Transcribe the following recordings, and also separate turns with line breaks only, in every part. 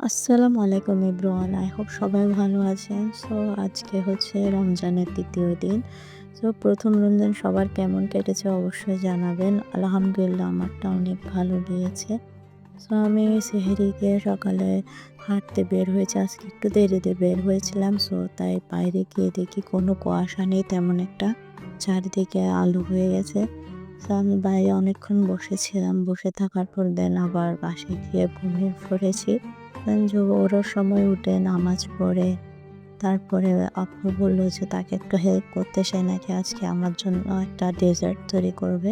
আসসালামু আলাইকুম everyone. I hope সবাই ভালো আছেন। সো আজকে হচ্ছে রমজানের ৩য় দিন। সো ১ম রমজান সবার কেমন কেটেছে অবশ্যই জানাবেন। আলহামদুলিল্লাহ আমারটা অনেক ভালো গিয়েছে। সো আমি সেহরি খেয়ে সকালে হাঁটতে বের হয়েছি। আজকে একটু দেরিতে বের হয়েছিলাম। সো তাই বাইরে গিয়ে দেখি কোনো কুয়াশা নেই তেমন একটা। চারিদিকে আলো হয়ে গেছে। সো আমি বাইরে অনেকক্ষণ বসেছিলাম। বসে থাকার পর দেন আবার বাসায় গিয়ে ঘুমিয়ে পড়েছি। দেন ওঠার সময় উঠে নামাজ পড়ে তারপরে আপু বলল যে তাকে একটু হেল্প করতে, সে নাকি আজকে আমার জন্য একটা ডেজার্ট তৈরি করবে।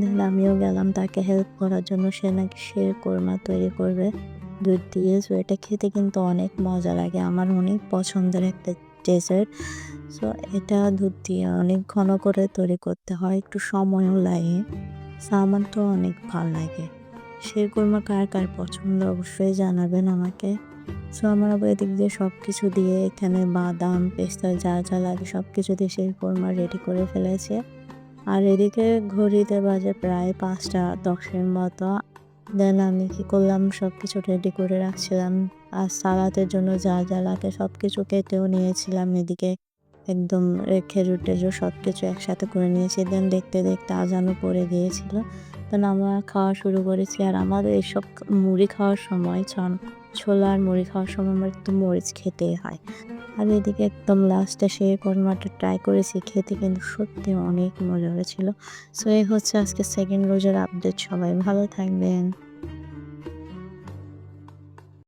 দেন আমিও গেলাম তাকে হেল্প করার জন্য। সে নাকি শিরকোরমা তৈরি করবে দুধ দিয়ে। সো এটা খেতে কিন্তু অনেক মজা লাগে। আমার অনেক পছন্দের একটা ডেজার্ট। সো এটা দুধ দিয়ে অনেক ঘন করে তৈরি করতে হয়, একটু সময়ও লাগে। সো আমার তো অনেক ভাল লাগে। শিরকোরমা কার কার পছন্দ অবশ্যই জানাবেন আমাকে। সো আমার আবার এদিক দিয়ে সবকিছু দিয়ে এখানে বাদাম, পেস্তা যা, যা লাগে সবকিছু দিয়ে শিরকোরমা রেডি করে ফেলেছে। আর এদিকে ঘড়িতে বাজে প্রায় ৫টা ১০ এর মতো। দেন আমি কি করলাম, সবকিছু রেডি করে রাখছিলাম। আর সালাদের জন্য যা, যা লাগে সবকিছু কেটেও নিয়েছিলাম এদিকে। একদম খেজুর-টেজুর সবকিছু একসাথে করে নিয়েছি। দেন দেখতে, দেখতে আজানও পড়ে গিয়েছিল। দেন আমরা খাওয়া শুরু করেছি। আর আমার এসব মুড়ি খাওয়ার সময় ছোলা আর মুড়ি খাওয়ার সময় আমার একটু মরিচ খেতেই হয়। আর এদিকে একদম লাস্টে শিরকোরমাটা ট্রাই করেছি। খেতে কিন্তু সত্যি অনেক মজা হয়েছিল। সো এই হচ্ছে আজকে 2nd রোজার আপডেট। সবাই ভালো থাকবেন।